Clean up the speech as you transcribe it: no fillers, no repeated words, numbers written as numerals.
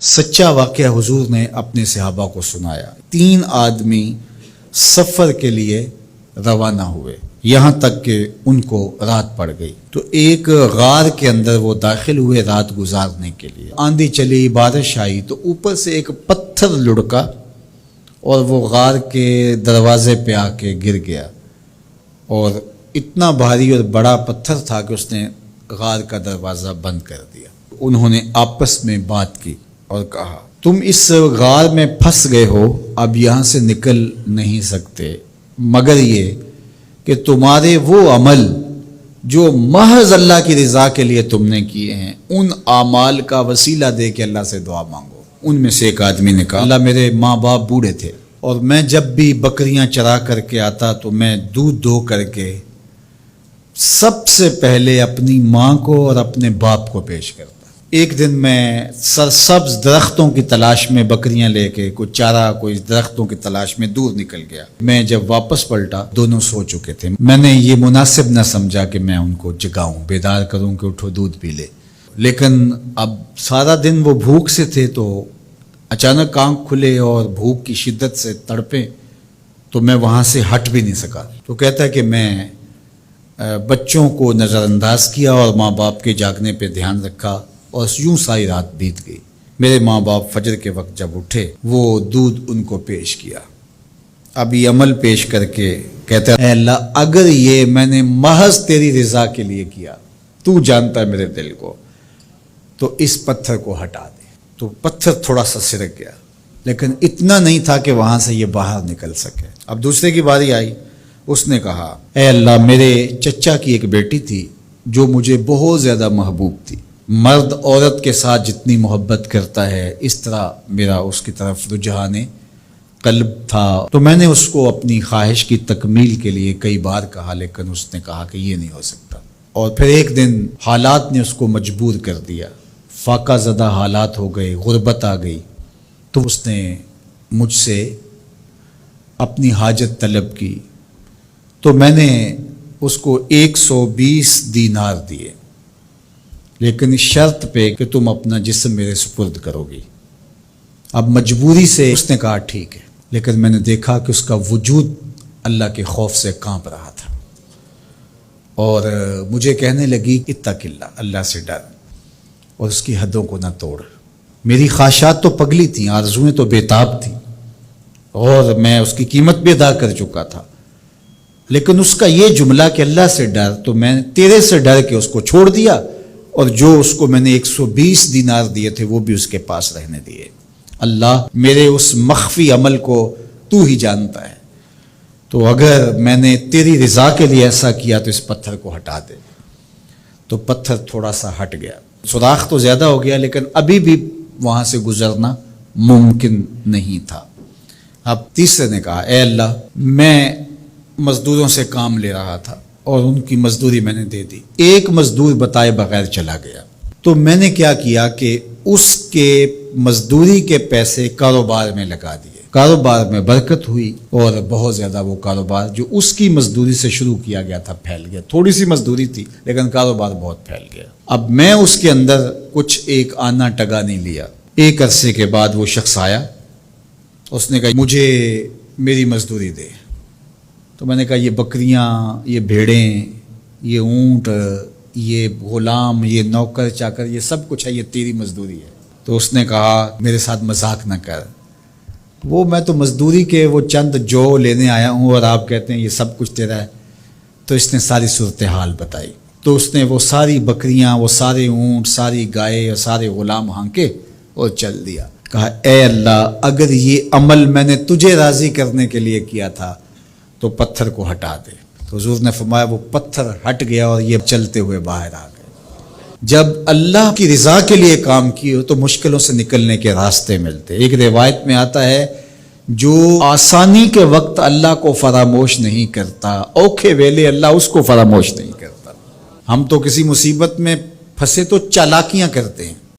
سچا واقعہ حضور نے اپنے صحابہ کو سنایا۔ 3 آدمی سفر کے لیے روانہ ہوئے، یہاں تک کہ ان کو رات پڑ گئی، تو ایک غار کے اندر وہ داخل ہوئے رات گزارنے کے لیے۔ آندھی چلی، بارش آئی، تو اوپر سے ایک پتھر لڑکا اور وہ غار کے دروازے پہ آ کے گر گیا، اور اتنا بھاری اور بڑا پتھر تھا کہ اس نے غار کا دروازہ بند کر دیا۔ انہوں نے آپس میں بات کی اور کہا، تم اس غار میں پھنس گئے ہو، اب یہاں سے نکل نہیں سکتے مگر یہ کہ تمہارے وہ عمل جو محض اللہ کی رضا کے لیے تم نے کیے ہیں، ان اعمال کا وسیلہ دے کے اللہ سے دعا مانگو۔ ان میں سے ایک آدمی نے کہا، اللہ میرے ماں باپ بوڑھے تھے، اور میں جب بھی بکریاں چرا کر کے آتا تو میں دودھ دو کر کے سب سے پہلے اپنی ماں کو اور اپنے باپ کو پیش کرتا۔ ایک دن میں سرسبز درختوں کی تلاش میں بکریاں لے کے کوئی چارہ، کوئی درختوں کی تلاش میں دور نکل گیا۔ میں جب واپس پلٹا دونوں سو چکے تھے۔ میں نے یہ مناسب نہ سمجھا کہ میں ان کو جگاؤں، بیدار کروں کہ اٹھو دودھ پی لے، لیکن اب سارا دن وہ بھوک سے تھے، تو اچانک آنکھ کھلے اور بھوک کی شدت سے تڑپے، تو میں وہاں سے ہٹ بھی نہیں سکا۔ تو کہتا ہے کہ میں بچوں کو نظر انداز کیا اور ماں باپ کے جاگنے پہ دھیان رکھا، اور یوں ساری رات بیت گئی۔ میرے ماں باپ فجر کے وقت جب اٹھے، وہ دودھ ان کو پیش کیا۔ اب یہ عمل پیش کر کے کہتا ہے، اے اللہ اگر یہ میں نے محض تیری رضا کے لیے کیا، تو جانتا ہے میرے دل کو، تو اس پتھر کو ہٹا دے۔ تو پتھر تھوڑا سا سرک گیا، لیکن اتنا نہیں تھا کہ وہاں سے یہ باہر نکل سکے۔ اب دوسرے کی باری آئی، اس نے کہا، اے اللہ میرے چچا کی ایک بیٹی تھی جو مجھے بہت زیادہ محبوب تھی، مرد عورت کے ساتھ جتنی محبت کرتا ہے اس طرح میرا اس کی طرف رجحان قلب تھا، تو میں نے اس کو اپنی خواہش کی تکمیل کے لیے کئی بار کہا، لیکن اس نے کہا کہ یہ نہیں ہو سکتا۔ اور پھر ایک دن حالات نے اس کو مجبور کر دیا، فاقہ زدہ حالات ہو گئے، غربت آ گئی، تو اس نے مجھ سے اپنی حاجت طلب کی، تو میں نے اس کو 120 دینار دیے، لیکن شرط پہ کہ تم اپنا جسم میرے سپرد کرو گی۔ اب مجبوری سے اس نے کہا ٹھیک ہے، لیکن میں نے دیکھا کہ اس کا وجود اللہ کے خوف سے کانپ رہا تھا، اور مجھے کہنے لگی اتق اللہ، اللہ سے ڈر اور اس کی حدوں کو نہ توڑ۔ میری خواہشات تو پگلی تھیں، آرزویں تو بےتاب تھیں، اور میں اس کی قیمت بھی ادا کر چکا تھا، لیکن اس کا یہ جملہ کہ اللہ سے ڈر، تو میں تیرے سے ڈر کے اس کو چھوڑ دیا، اور جو اس کو میں نے 120 دینار دیے تھے وہ بھی اس کے پاس رہنے دیے۔ اللہ میرے اس مخفی عمل کو تو ہی جانتا ہے، تو اگر میں نے تیری رضا کے لیے ایسا کیا تو اس پتھر کو ہٹا دے۔ تو پتھر تھوڑا سا ہٹ گیا، سوراخ تو زیادہ ہو گیا، لیکن ابھی بھی وہاں سے گزرنا ممکن نہیں تھا۔ اب تیسرے نے کہا، اے اللہ میں مزدوروں سے کام لے رہا تھا اور ان کی مزدوری میں نے دے دی، ایک مزدور بتائے بغیر چلا گیا، تو میں نے کیا کیا کہ اس کے مزدوری کے پیسے کاروبار میں لگا دیے، کاروبار میں برکت ہوئی، اور بہت زیادہ وہ کاروبار جو اس کی مزدوری سے شروع کیا گیا تھا پھیل گیا۔ تھوڑی سی مزدوری تھی لیکن کاروبار بہت پھیل گیا۔ اب میں اس کے اندر کچھ ایک آنا ٹگا نہیں لیا۔ ایک عرصے کے بعد وہ شخص آیا، اس نے کہا مجھے میری مزدوری دے۔ تو میں نے کہا یہ بکریاں، یہ بھیڑیں، یہ اونٹ، یہ غلام، یہ نوکر چاکر، یہ سب کچھ ہے، یہ تیری مزدوری ہے۔ تو اس نے کہا میرے ساتھ مذاق نہ کر، وہ میں تو مزدوری کے وہ چند جو لینے آیا ہوں اور آپ کہتے ہیں یہ سب کچھ تیرا ہے۔ تو اس نے ساری صورتحال بتائی، تو اس نے وہ ساری بکریاں، وہ سارے اونٹ، ساری گائے اور سارے غلام ہانکے اور چل دیا۔ کہا اے اللہ اگر یہ عمل میں نے تجھے راضی کرنے کے لیے کیا تھا تو پتھر کو ہٹا دے۔ تو حضور نے فرمایا وہ پتھر ہٹ گیا اور یہ چلتے ہوئے باہر آ گئے۔ جب اللہ کی رضا کے لیے کام کیے تو مشکلوں سے نکلنے کے راستے ملتے۔ ایک روایت میں آتا ہے جو آسانی کے وقت اللہ کو فراموش نہیں کرتا، اوکھے ویلے اللہ اس کو فراموش نہیں کرتا۔ ہم تو کسی مصیبت میں پھنسے تو چالاکیاں کرتے ہیں،